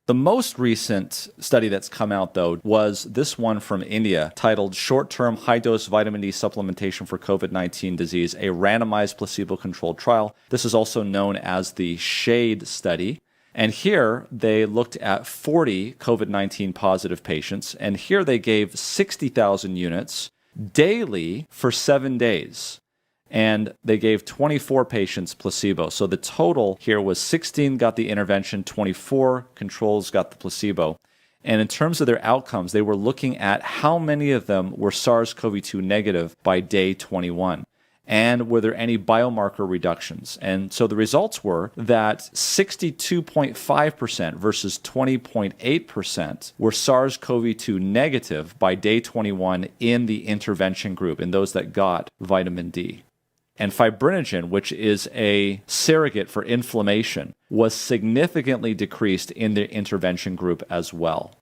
The most recent study that's come out, though, was this one from India titled Short-Term High-Dose Vitamin D Supplementation for COVID-19 Disease, a randomized placebo-controlled trial. This is also known as the SHADE study. And here they looked at 40 COVID-19 positive patients, and here they gave 60,000 units daily for 7 days. And they gave 24 patients placebo. So the total here was 16 got the intervention, 24 controls got the placebo. And in terms of their outcomes, they were looking at how many of them were SARS-CoV-2 negative by day 21. And were there any biomarker reductions? And so the results were that 62.5% versus 20.8% were SARS-CoV-2 negative by day 21 in the intervention group, in those that got vitamin D. And fibrinogen, which is a surrogate for inflammation, was significantly decreased in the intervention group as well.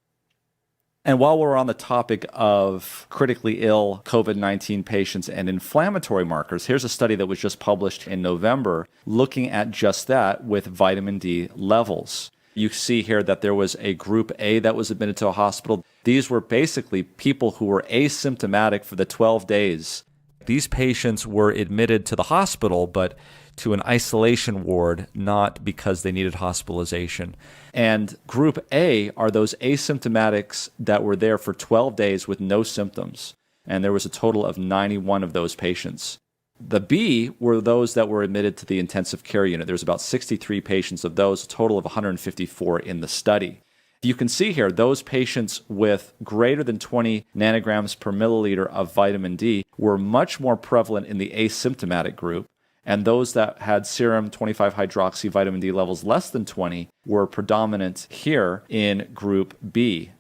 And while we're on the topic of critically ill COVID-19 patients and inflammatory markers, here's a study that was just published in November looking at just that with vitamin D levels. You see here that there was a group A that was admitted to a hospital. These were basically people who were asymptomatic for the 12 days. These patients were admitted to the hospital, but to an isolation ward, not because they needed hospitalization. And group A are those asymptomatics that were there for 12 days with no symptoms. And there was a total of 91 of those patients. The B were those that were admitted to the intensive care unit. There was about 63 patients of those, a total of 154 in the study. You can see here, those patients with greater than 20 nanograms per milliliter of vitamin D were much more prevalent in the asymptomatic group, and those that had serum 25-hydroxy vitamin D levels less than 20 were predominant here in group B.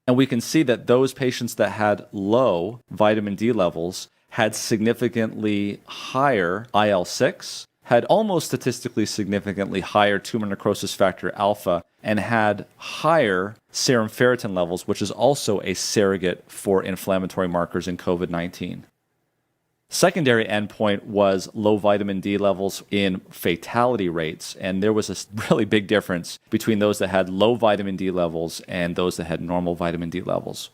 And we can see that those patients that had low vitamin D levels had significantly higher IL-6, had almost statistically significantly higher tumor necrosis factor alpha, and had higher serum ferritin levels, which is also a surrogate for inflammatory markers in COVID-19. Secondary endpoint was low vitamin D levels in fatality rates, and there was a really big difference between those that had low vitamin D levels and those that had normal vitamin D levels.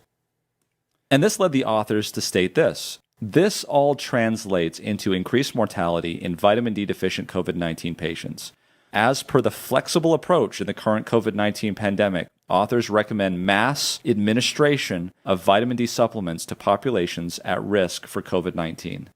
And this led the authors to state this. This all translates into increased mortality in vitamin D deficient COVID-19 patients. As per the flexible approach in the current COVID-19 pandemic, authors recommend mass administration of vitamin D supplements to populations at risk for COVID-19.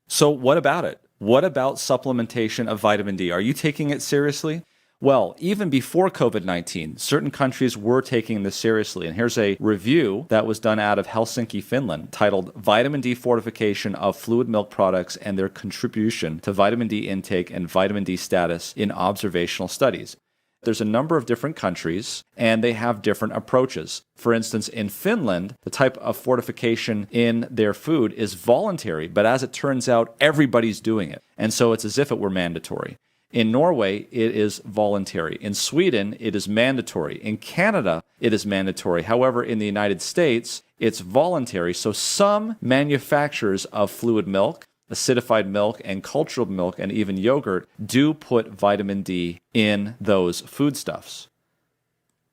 So what about it? What about supplementation of vitamin D? Are you taking it seriously? Well, even before COVID-19, certain countries were taking this seriously. And here's a review that was done out of Helsinki, Finland, titled Vitamin D Fortification of Fluid Milk Products and Their Contribution to Vitamin D Intake and Vitamin D Status in Observational Studies. There's a number of different countries, and they have different approaches. For instance, in Finland, the type of fortification in their food is voluntary, but as it turns out, everybody's doing it. And so it's as if it were mandatory. In Norway, it is voluntary. In Sweden, it is mandatory. In Canada, it is mandatory. However, in the United States, it's voluntary. So some manufacturers of fluid milk, acidified milk, and cultured milk, and even yogurt do put vitamin D in those foodstuffs.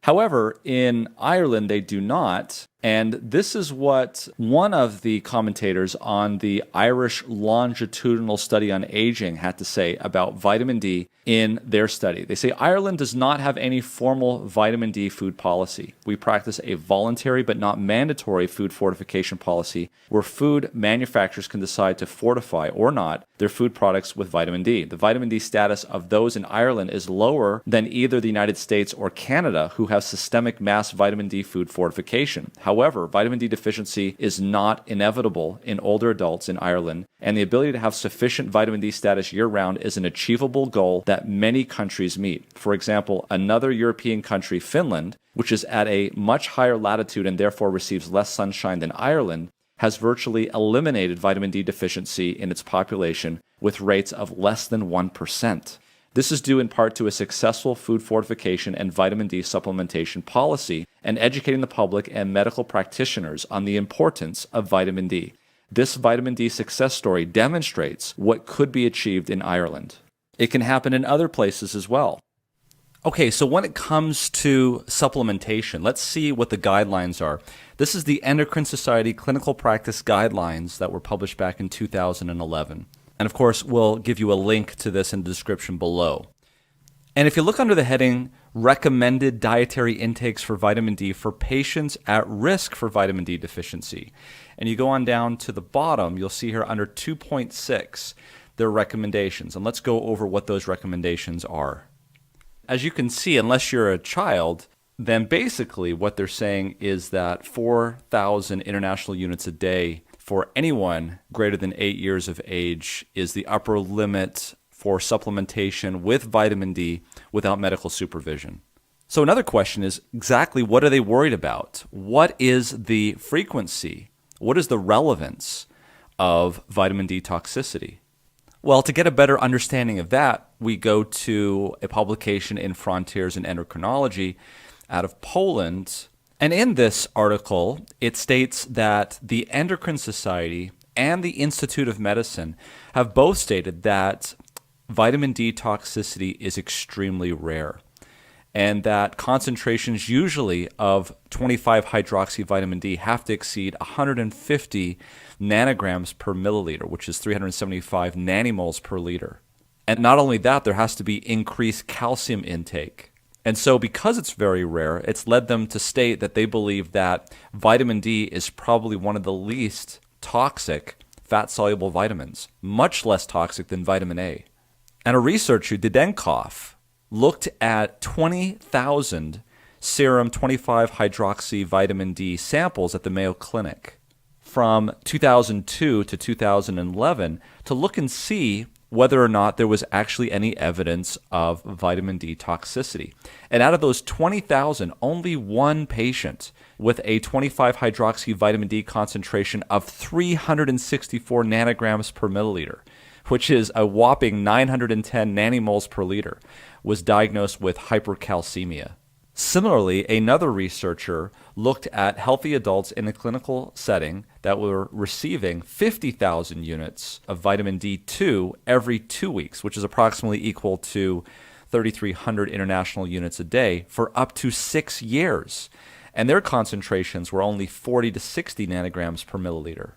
However, in Ireland, they do not. And this is what one of the commentators on the Irish Longitudinal Study on Aging had to say about vitamin D in their study. They say Ireland does not have any formal vitamin D food policy. We practice a voluntary but not mandatory food fortification policy where food manufacturers can decide to fortify or not their food products with vitamin D. The vitamin D status of those in Ireland is lower than either the United States or Canada, who have systemic mass vitamin D food fortification. However, vitamin D deficiency is not inevitable in older adults in Ireland, and the ability to have sufficient vitamin D status year-round is an achievable goal that many countries meet. For example, another European country, Finland, which is at a much higher latitude and therefore receives less sunshine than Ireland, has virtually eliminated vitamin D deficiency in its population with rates of less than 1%. This is due in part to a successful food fortification and vitamin D supplementation policy and educating the public and medical practitioners on the importance of vitamin D. This vitamin D success story demonstrates what could be achieved in Ireland. It can happen in other places as well. Okay, so when it comes to supplementation, let's see what the guidelines are. This is the Endocrine Society Clinical Practice Guidelines that were published back in 2011. And of course, we'll give you a link to this in the description below. And if you look under the heading, Recommended Dietary Intakes for Vitamin D for Patients at Risk for Vitamin D Deficiency, and you go on down to the bottom, you'll see here under 2.6, their recommendations. And let's go over what those recommendations are. As you can see, unless you're a child, then basically what they're saying is that 4,000 international units a day for anyone greater than 8 years of age is the upper limit for supplementation with vitamin D without medical supervision. So another question is exactly what are they worried about? What is the frequency? What is the relevance of vitamin D toxicity? Well, to get a better understanding of that, we go to a publication in Frontiers in Endocrinology out of Poland. And in this article, it states that the Endocrine Society and the Institute of Medicine have both stated that vitamin D toxicity is extremely rare, and that concentrations usually of 25-hydroxyvitamin D have to exceed 150 nanograms per milliliter, which is 375 nanomoles per liter. And not only that, there has to be increased calcium intake. And so because it's very rare, it's led them to state that they believe that vitamin D is probably one of the least toxic fat-soluble vitamins, much less toxic than vitamin A. And a researcher, Didenkov, looked at 20,000 serum 25-hydroxyvitamin D samples at the Mayo Clinic from 2002 to 2011 to look and see whether or not there was actually any evidence of vitamin D toxicity. And out of those 20,000, only one patient with a 25-hydroxyvitamin D concentration of 364 nanograms per milliliter, which is a whopping 910 nanomoles per liter, was diagnosed with hypercalcemia. Similarly, another researcher looked at healthy adults in a clinical setting that were receiving 50,000 units of vitamin D2 every 2 weeks, which is approximately equal to 3,300 international units a day for up to 6 years. And their concentrations were only 40 to 60 nanograms per milliliter.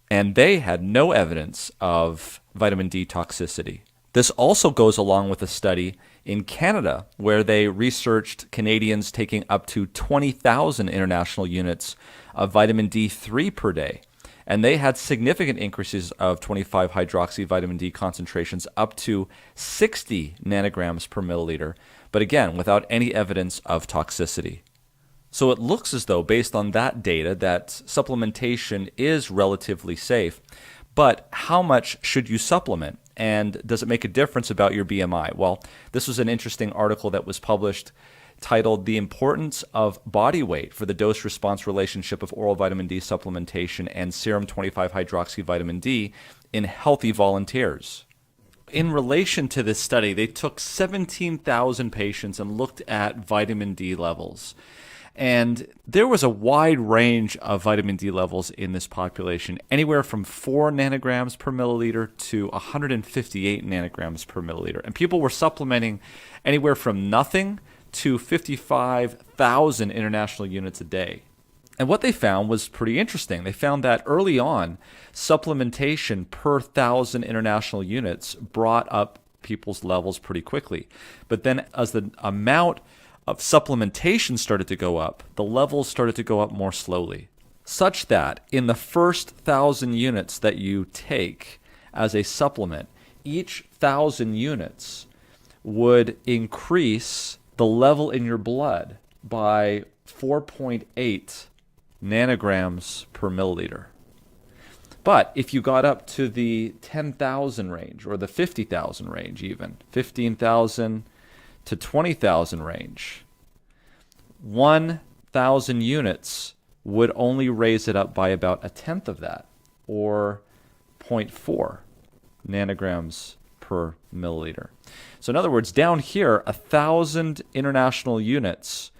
And they had no evidence of vitamin D toxicity. This also goes along with a study in Canada where they researched Canadians taking up to 20,000 international units of vitamin D3 per day. And they had significant increases of 25-hydroxy vitamin D concentrations up to 60 nanograms per milliliter, but again, without any evidence of toxicity. So it looks as though, based on that data, that supplementation is relatively safe. But how much should you supplement? And does it make a difference about your BMI? Well, this was an interesting article that was published titled "The Importance of Body Weight for the Dose-Response Relationship of Oral Vitamin D Supplementation and Serum 25-Hydroxy Vitamin D in Healthy Volunteers." In relation to this study, they took 17,000 patients and looked at vitamin D levels. And there was a wide range of vitamin D levels in this population, anywhere from 4 nanograms per milliliter to 158 nanograms per milliliter. And people were supplementing anywhere from nothing to 55,000 international units a day. And what they found was pretty interesting. They found that early on, supplementation per 1,000 international units brought up people's levels pretty quickly. But then as the amount of supplementation started to go up, the levels started to go up more slowly, such that in the first 1,000 units that you take as a supplement, each 1,000 units would increase the level in your blood by 4.8 nanograms per milliliter. But if you got up to the 10,000 range, or the 50,000 range even, 15,000 to 20,000 range, 1,000 units would only raise it up by about a tenth of that, or 0.4 nanograms per milliliter. So in other words, down here, 1,000 international units,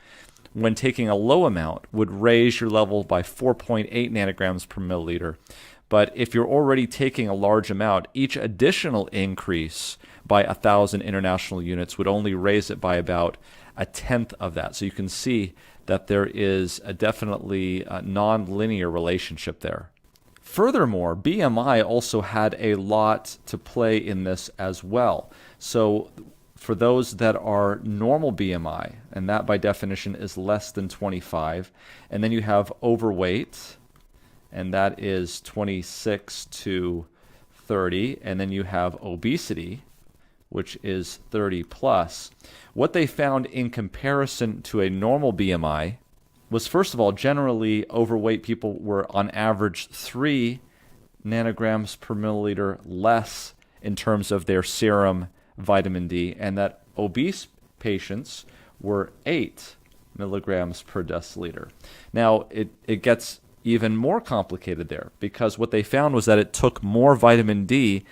when taking a low amount, would raise your level by 4.8 nanograms per milliliter. But if you're already taking a large amount, each additional increase by 1,000 international units would only raise it by about a tenth of that. So you can see that there is definitely a non-linear relationship there. Furthermore, BMI also had a lot to play in this as well. So for those that are normal BMI, and that by definition is less than 25, and then you have overweight, and that is 26 to 30, and then you have obesity, which is 30 plus. What they found in comparison to a normal BMI was, first of all, generally overweight people were on average 3 nanograms per milliliter less in terms of their serum vitamin D, and that obese patients were 8 milligrams per deciliter. Now, it gets even more complicated there, because what they found was that it took more vitamin D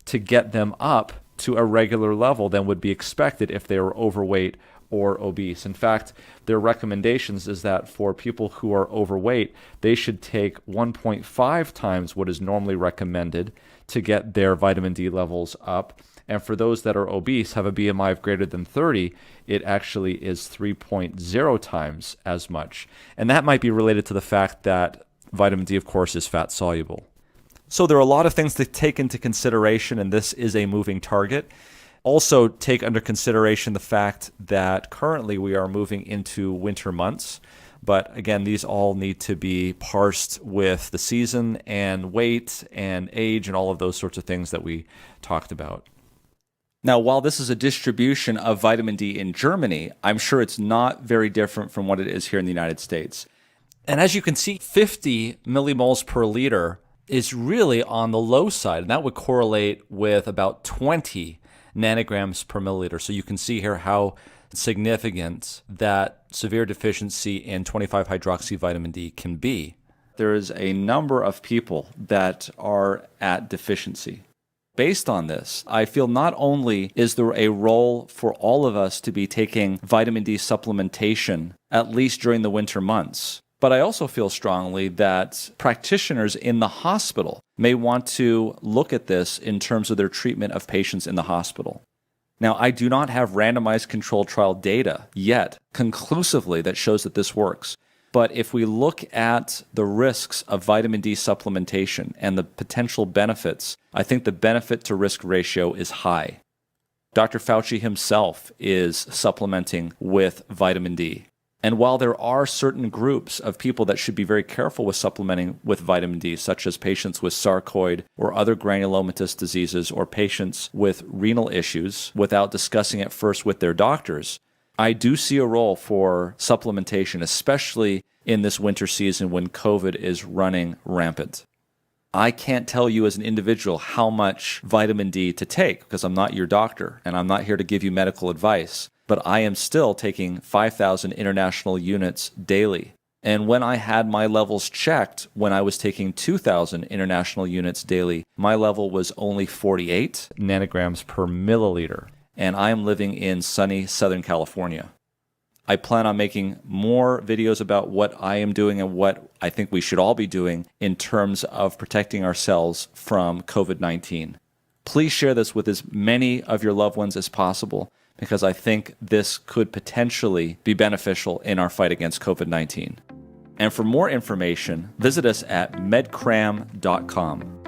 to get them up to a regular level than would be expected if they were overweight or obese. In fact, their recommendations is that for people who are overweight, they should take 1.5 times what is normally recommended to get their vitamin D levels up. And for those that are obese, have a BMI of greater than 30, it actually is 3.0 times as much. And that might be related to the fact that vitamin D, of course, is fat soluble. So there are a lot of things to take into consideration, and this is a moving target. Also take under consideration the fact that currently we are moving into winter months. But again, these all need to be parsed with the season and weight and age and all of those sorts of things that we talked about. Now, while this is a distribution of vitamin D in Germany, I'm sure it's not very different from what it is here in the United States. And as you can see, 50 millimoles per liter is really on the low side, and that would correlate with about 20 nanograms per milliliter. So you can see here how significant that severe deficiency in 25-hydroxy vitamin D can be. There is a number of people that are at deficiency. Based on this, I feel not only is there a role for all of us to be taking vitamin D supplementation, at least during the winter months, but I also feel strongly that practitioners in the hospital may want to look at this in terms of their treatment of patients in the hospital. Now, I do not have randomized controlled trial data yet conclusively that shows that this works. But if we look at the risks of vitamin D supplementation and the potential benefits, I think the benefit to risk ratio is high. Dr. Fauci himself is supplementing with vitamin D. And while there are certain groups of people that should be very careful with supplementing with vitamin D, such as patients with sarcoid or other granulomatous diseases or patients with renal issues, without discussing it first with their doctors, I do see a role for supplementation, especially in this winter season when COVID is running rampant. I can't tell you as an individual how much vitamin D to take because I'm not your doctor and I'm not here to give you medical advice. But I am still taking 5,000 international units daily. And when I had my levels checked, when I was taking 2,000 international units daily, my level was only 48 nanograms per milliliter. And I am living in sunny Southern California. I plan on making more videos about what I am doing and what I think we should all be doing in terms of protecting ourselves from COVID-19. Please share this with as many of your loved ones as possible, because I think this could potentially be beneficial in our fight against COVID-19. And for more information, visit us at medcram.com.